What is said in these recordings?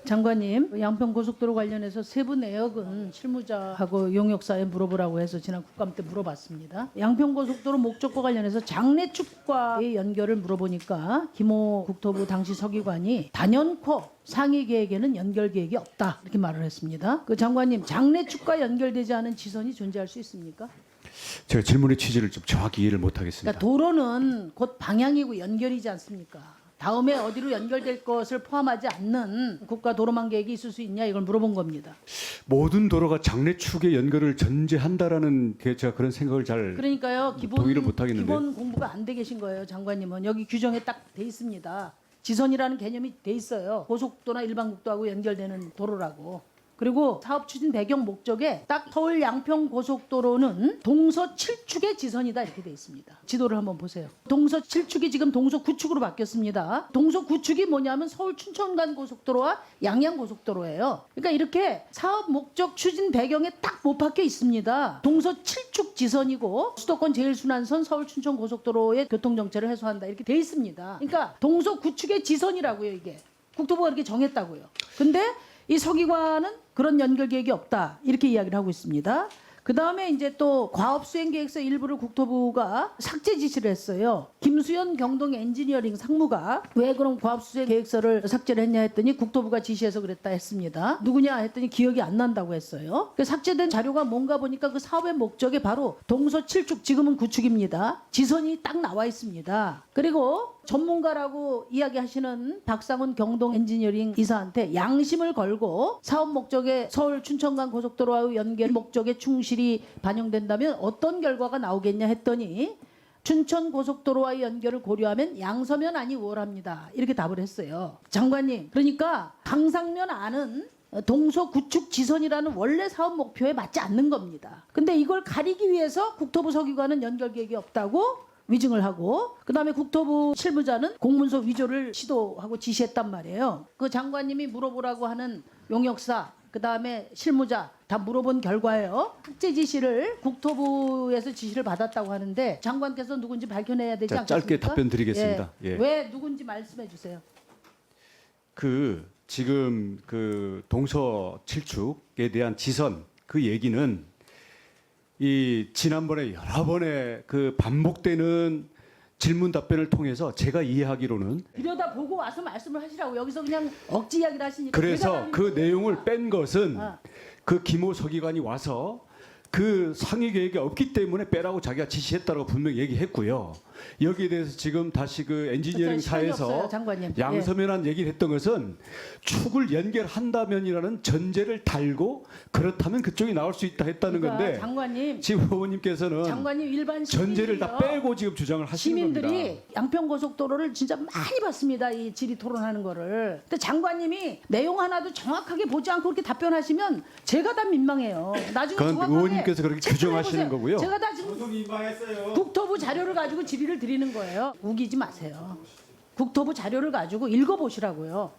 장관님, 양평고속도로 관련해서 세부 내역은 실무자하고 용역사에 물어보라고 해서 지난 국감 때 물어봤습니다. 양평고속도로 목적과 관련해서 장례축과의 연결을 물어보니까 김호 국토부 당시 서기관이 단연코 상위 계획에는 연결 계획이 없다 이렇게 말을 했습니다. 그 장관님, 장례축과 연결되지 않은 지선이 존재할 수 있습니까? 제가 질문의 취지를 좀 정확히 이해를 못하겠습니다. 그러니까 도로는 곧 방향이고 연결이지 않습니까? 다음에 어디로 연결될 것을 포함하지 않는 국가도로망 계획이 있을 수 있냐 이걸 물어본 겁니다. 모든 도로가 장례축의 연결을 전제한다라는 제가 그런 생각을 잘 그러니까요. 동의를 못하겠는데. 기본 공부가 안 돼 계신 거예요. 장관님은. 여기 규정에 딱 돼 있습니다. 지선이라는 개념이 돼 있어요. 고속도나 일반국도하고 연결되는 도로라고. 그리고 사업 추진 배경 목적에 딱 서울 양평 고속도로는 동서 7축의 지선이다 이렇게 돼 있습니다. 지도를 한번 보세요. 동서 7축이 지금 동서 9축으로 바뀌었습니다. 동서 9축이 뭐냐면 서울 춘천 간 고속도로와 양양 고속도로예요. 그러니까 이렇게 사업 목적 추진 배경에 딱 못 박혀 있습니다. 동서 7축 지선이고 수도권 제일순환선 서울 춘천 고속도로의 교통 정체를 해소한다 이렇게 돼 있습니다. 그러니까 동서 9축의 지선이라고요 이게. 국토부가 이렇게 정했다고요. 근데 이 서기관은 그런 연결 계획이 없다 이렇게 이야기를 하고 있습니다. 그 다음에 이제 또 과업 수행 계획서 일부를 국토부가 삭제 지시를 했어요. 김수현 경동 엔지니어링 상무가 왜 그럼 과업 수행 계획서를 삭제를 했냐 했더니 국토부가 지시해서 그랬다 했습니다. 누구냐 했더니 기억이 안 난다고 했어요. 그 삭제된 자료가 뭔가 보니까 그 사업의 목적에 바로 동서 7축 지금은 9축입니다. 지선이 딱 나와 있습니다. 그리고 전문가라고 이야기하시는 박상훈 경동 엔지니어링 이사한테 양심을 걸고 사업 목적에 서울 춘천간 고속도로와의 연결 목적에 충실히 반영된다면 어떤 결과가 나오겠냐 했더니 춘천 고속도로와의 연결을 고려하면 양서면 안이 우월합니다. 이렇게 답을 했어요. 장관님, 그러니까 강상면 안은 동서 구축 지선이라는 원래 사업 목표에 맞지 않는 겁니다. 근데 이걸 가리기 위해서 국토부 서기관은 연결 계획이 없다고 위증을 하고 그다음에 국토부 실무자는 공문서 위조를 시도하고 지시했단 말이에요. 그 장관님이 물어보라고 하는 용역사 그다음에 실무자 다 물어본 결과예요. 삭제 지시를 국토부에서 지시를 받았다고 하는데 장관께서 누군지 밝혀내야 되지 않겠습니까? 짧게 답변 드리겠습니다. 예. 예. 왜 누군지 말씀해 주세요. 지금 그 동서 7축에 대한 지선 그 얘기는 이 지난번에 여러 번의 그 반복되는 질문 답변을 통해서 제가 이해하기로는 이러다 보고 와서 말씀을 하시라고 여기서 그냥 억지 이야기를 하시니까 그래서 그 내용을 뺀 것은 아. 그 김호 서기관이 와서 그 상위 계획이 없기 때문에 빼라고 자기가 지시했다고 분명히 얘기했고요. 여기에 대해서 지금 다시 그 엔지니어링 시간이 사에서 없어요, 장관님. 양서면한 얘기를 했던 것은 축을 연결한다면이라는 전제를 달고 그렇다면 그쪽이 나올 수 있다 했다는 그러니까 건데 장관님, 지금 후보님께서는 장관님 일반 전제를 다 시민들이요. 빼고 지금 주장을 하시는 시민들이 겁니다. 양평고속도로를 진짜 많이 봤습니다. 이 질의 토론하는 거를. 근데 장관님이 내용 하나도 정확하게 보지 않고 그렇게 답변하시면 제가 다 민망해요. 나중에 그건 정확하게 의원님께서 그렇게 체크를 규정하시는 해보세요. 거고요. 제가 다 지금 국토부 자료를 가지고 질의를 드리는 거예요. 우기지 마세요. 국토부 자료를 가지고 읽어보시라고요.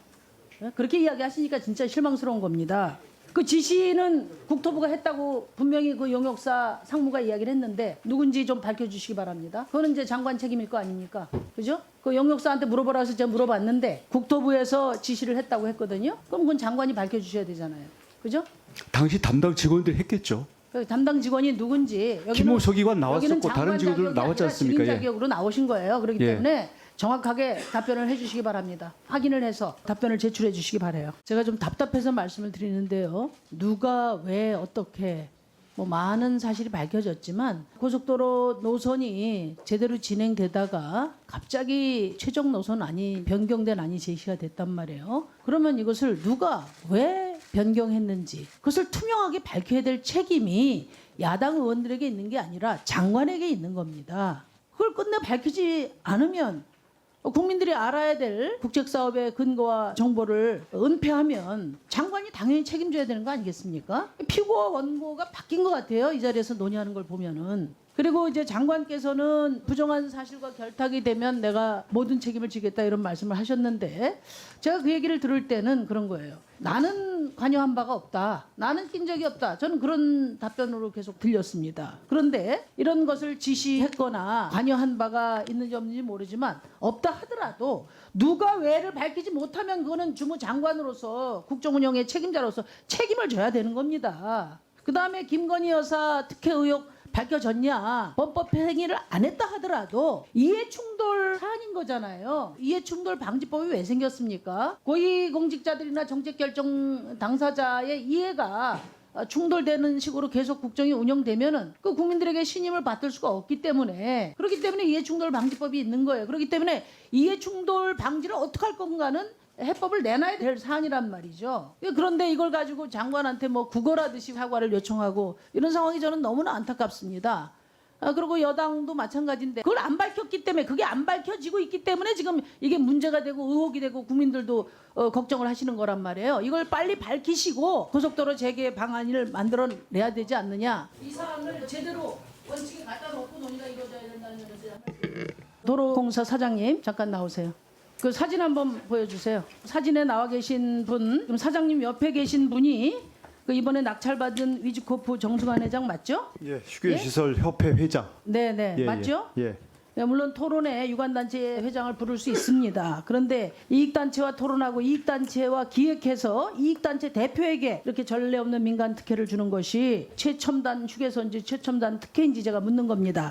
그렇게 이야기하시니까 진짜 실망스러운 겁니다. 그 지시는 국토부가 했다고 분명히 그 용역사 상무가 이야기를 했는데 누군지 좀 밝혀주시기 바랍니다. 그거는 이제 장관 책임일 거 아닙니까? 그죠? 그 용역사한테 물어보라 해서 제가 물어봤는데 국토부에서 지시를 했다고 했거든요. 그럼 그건 장관이 밝혀주셔야 되잖아요. 그죠? 당시 담당 직원들이 했겠죠. 그 담당 직원이 누군지 김호 서기관 여기는 나왔었고 다른 장관 직원들 자격이 나왔지 아니라 않습니까? 증인 예. 자격으로 나오신 거예요. 그렇기 예. 때문에 정확하게 답변을 해주시기 바랍니다. 확인을 해서 답변을 제출해 주시기 바라요. 제가 좀 답답해서 말씀을 드리는데요. 누가 왜 어떻게 뭐 많은 사실이 밝혀졌지만 고속도로 노선이 제대로 진행되다가 갑자기 최종 노선 안이 변경된 안이 제시가 됐단 말이에요. 그러면 이것을 누가 왜 변경했는지 그것을 투명하게 밝혀야 될 책임이 야당 의원들에게 있는 게 아니라 장관에게 있는 겁니다. 그걸 끝내 밝히지 않으면 국민들이 알아야 될 국책사업의 근거와 정보를 은폐하면 장관이 당연히 책임져야 되는 거 아니겠습니까? 피고와 원고가 바뀐 것 같아요. 이 자리에서 논의하는 걸 보면은. 그리고 이제 장관께서는 부정한 사실과 결탁이 되면 내가 모든 책임을 지겠다 이런 말씀을 하셨는데 제가 그 얘기를 들을 때는 그런 거예요. 나는 나는 관여한 바가 없다. 나는 낀 적이 없다. 저는 그런 답변으로 계속 들렸습니다. 그런데 이런 것을 지시했거나 관여한 바가 있는지 없는지 모르지만 없다 하더라도 누가 왜를 밝히지 못하면 그거는 주무장관으로서 국정운영의 책임자로서 책임을 져야 되는 겁니다. 그다음에 김건희 여사 특혜 의혹 밝혀졌냐, 범법 행위를 안 했다 하더라도 이해충돌 사안인 거잖아요. 이해충돌 방지법이 왜 생겼습니까? 고위공직자들이나 정책결정 당사자의 이해가 충돌되는 식으로 계속 국정이 운영되면은 그 국민들에게 신임을 받을 수가 없기 때문에, 그렇기 때문에 이해충돌 방지법이 있는 거예요. 그렇기 때문에 이해충돌 방지를 어떻게 할 건가는 해법을 내놔야 될 사안이란 말이죠. 그런데 이걸 가지고 장관한테 뭐 구걸하듯이 사과를 요청하고 이런 상황이 저는 너무나 안타깝습니다. 그리고 여당도 마찬가지인데 그걸 안 밝혔기 때문에, 그게 안 밝혀지고 있기 때문에 지금 이게 문제가 되고 의혹이 되고 국민들도 걱정을 하시는 거란 말이에요. 이걸 빨리 밝히시고 고속도로 재개 방안을 만들어내야 되지 않느냐. 이 사안을 제대로 원칙에 갖다 놓고 논의가 이루어져야 된다는 면에서. 도로공사 사장님 잠깐 나오세요. 그 사진 한번 보여주세요. 사진에 나와 계신 분, 그럼 사장님 옆에 계신 분이 그 이번에 낙찰받은 위즈코프 정승환 회장 맞죠? 예, 휴게시설 협회 회장. 네네, 예, 맞죠? 예. 네, 물론 토론에 유관단체 회장을 부를 수 있습니다. 그런데 이익단체와 토론하고 이익단체와 기획해서 이익단체 대표에게 이렇게 전례 없는 민간 특혜를 주는 것이 최첨단 휴게소인지 최첨단 특혜인지 제가 묻는 겁니다.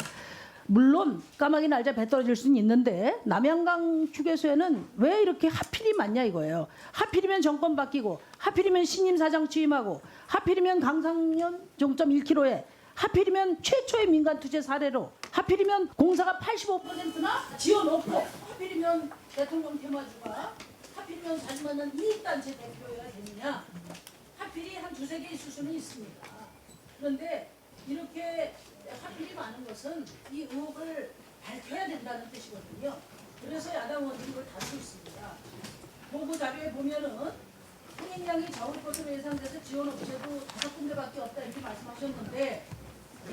물론 까마귀 날짜 배 떨어질 수는 있는데 남양강 휴게소에는 왜 이렇게 하필이 많냐 이거예요. 하필이면 정권 바뀌고, 하필이면 신임 사장 취임하고, 하필이면 강상면 종점 1km에, 하필이면 최초의 민간 투자 사례로, 하필이면 공사가 85%나 지어놓고, 하필이면 대통령 테마주가, 하필이면 자주 만난 이익단체 대표여야 되느냐. 하필이 한 두세 개 있을 수는 있습니다. 그런데 이렇게 하필이 많은 것은 이 의혹을 밝혀야 된다는 뜻이거든요. 그래서 야당 의원들이 이걸 다루고 있습니다. 보고 자료에 보면은 통행량이 적을 것으로 예상돼서 지원 업체도 5군데밖에 없다 이렇게 말씀하셨는데,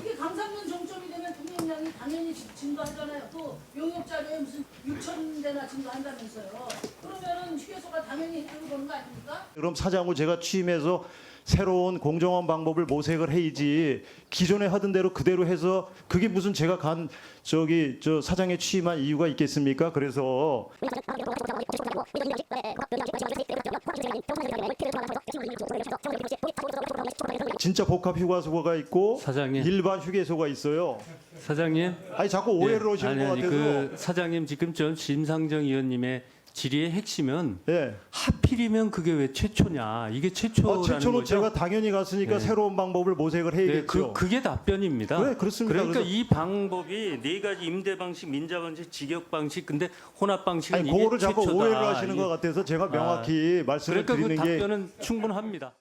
이게 강상면 종점이 되면 통행량이 당연히 증가하잖아요. 또 용역 자료에 무슨 6,000대나 증가한다면서요. 그러면은 휴게소가 당연히 혜택을 보는 거 아닙니까? 그럼 사장으로 제가 취임해서 새로운 공정한 방법을 모색을 해야지, 기존에 하던 대로 그대로 해서 그게 무슨 제가 저 사장에 취임한 이유가 있겠습니까? 그래서 진짜 복합 휴게소가 있고 사장님. 일반 휴게소가 있어요. 사장님. 아니 자꾸 오해를 하시는 것 같아서. 그 사장님 지금 전 심상정 의원님의 질의의 핵심은 예. 하필이면 그게 왜 최초냐. 이게 최초라는 최초로 거죠. 제가 당연히 갔으니까 네. 새로운 방법을 모색을 해야겠죠. 그게 답변입니다. 네, 그렇습니다. 그러니까 그래서- 이 방법이 네 가지 임대 방식, 민자 방식, 직역 방식, 근데 혼합 방식은 아니 이게 그거를 자꾸 최초다. 오해를 하시는 이게- 것 같아서 제가 명확히 말씀을 그러니까 그 드리는 게 답변은 충분합니다.